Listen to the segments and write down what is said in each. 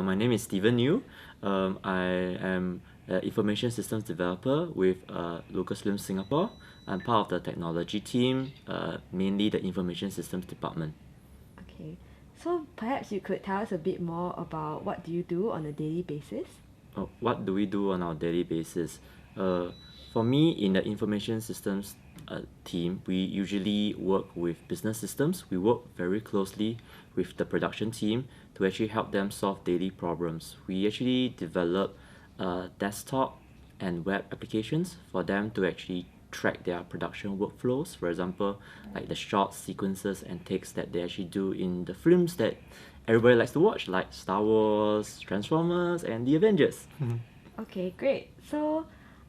My name is Steven Yu. I am an information systems developer with LucasFilm Singapore. I'm part of the technology team, mainly the information systems department. Okay, so perhaps you could tell us a bit more about what do you do on a daily basis? What do we do on our daily basis? Uh, for me, in the information systems team, we usually work with business systems. We work very closely with the production team to actually help them solve daily problems. We actually develop desktop and web applications for them to actually track their production workflows. For example, like the short sequences and takes that they actually do in the films that everybody likes to watch, like Star Wars, Transformers, and the Avengers. Okay, great. So,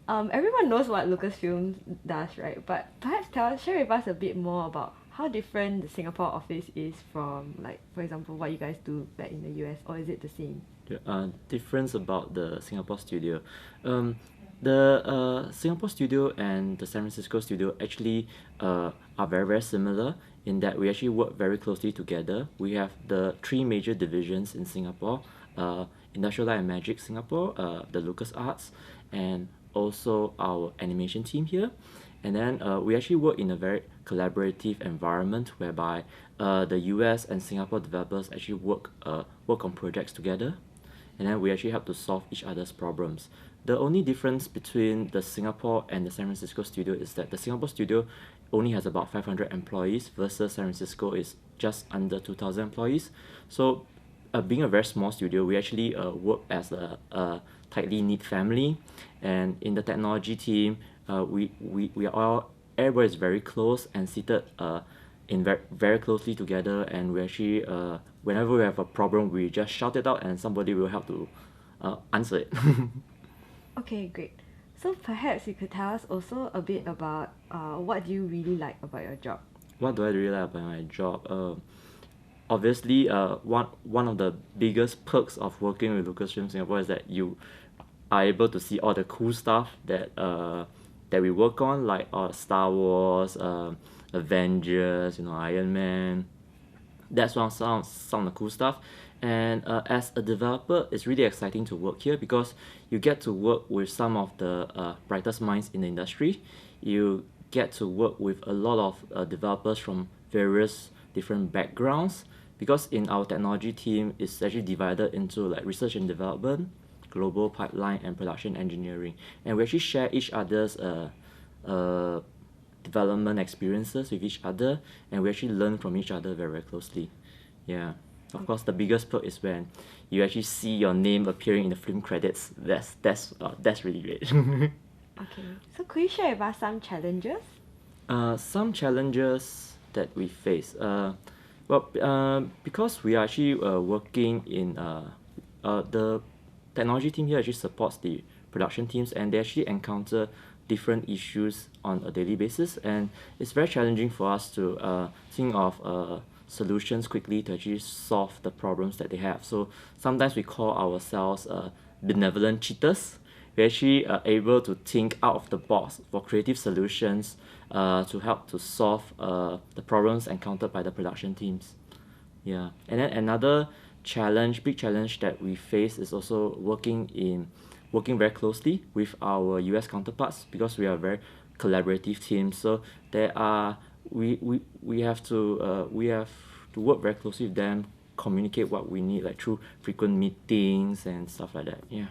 everyone knows what Lucasfilm does, right? But perhaps share with us a bit more about how different the Singapore office is from, like, for example, what you guys do back in the US, or is it the same? The difference about the Singapore studio. Um, the Singapore studio and the San Francisco studio actually are very similar in that we actually work very closely together. We have the three major divisions in Singapore: Industrial Light and Magic Singapore, the Lucas Arts, and also our animation team here. And then we actually work in a very collaborative environment whereby the US and Singapore developers actually work on projects together, and then we actually help to solve each other's problems. The only difference between the Singapore and the San Francisco studio is that the Singapore studio only has about 500 employees versus San Francisco is just under 2,000 employees. So, being a very small studio, we actually work as a tightly knit family. And in the technology team, we are all everybody is very close and seated in very closely together, and we actually whenever we have a problem we just shout it out and somebody will help to answer it. Okay, great. So perhaps you could tell us also a bit about what do you really like about your job? What do I really like about my job? Obviously, one of the biggest perks of working with Lucasfilm Singapore is that you are able to see all the cool stuff that we work on, like Star Wars, Avengers, Iron Man. That's some of the cool stuff. And as a developer, it's really exciting to work here because you get to work with some of the brightest minds in the industry. You get to work with a lot of developers from various different backgrounds, because in our technology team it's actually divided into like research and development, global pipeline, and production engineering, and we actually share each other's uh, development experiences with each other, and we actually learn from each other very closely. Yeah, of course the biggest perk is when you actually see your name appearing in the film credits. That's really great. Okay, so could you share with us some challenges? Some challenges that we face. Because we are actually working in the technology team here actually supports the production teams, and they actually encounter different issues on a daily basis, and it's very challenging for us to think of solutions quickly to actually solve the problems that they have. So sometimes we call ourselves benevolent cheaters. We actually are able to think out of the box for creative solutions to help to solve the problems encountered by the production teams. Yeah, and then another big challenge that we face is also working very closely with our US counterparts, because we are a very collaborative team. So there are we have to work very closely with them, communicate what we need like through frequent meetings and stuff like that. Yeah.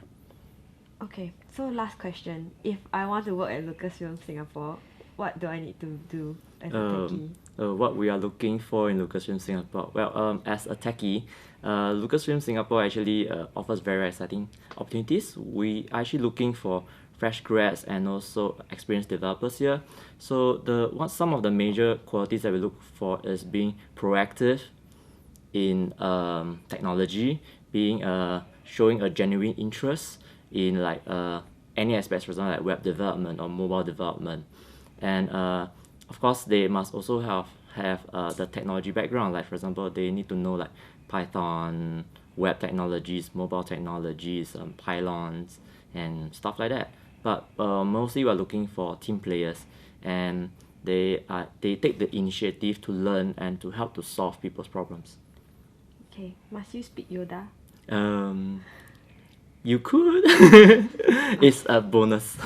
Okay, so last question. If I want to work at Lucasfilm Singapore, what do I need to do as a techie? What we are looking for in Lucasfilm Singapore. Well, as a techie, Lucasfilm Singapore actually offers very exciting opportunities. We are actually looking for fresh grads and also experienced developers here. So some of the major qualities that we look for is being proactive in technology, being showing a genuine interest in like any aspects, for example, like web development or mobile development, and of course they must also have the technology background. Like for example, they need to know like Python, web technologies, mobile technologies, pylons, and stuff like that. But mostly we're looking for team players, and they take the initiative to learn and to help to solve people's problems. Okay, must you speak Yoda? You could. It's a bonus.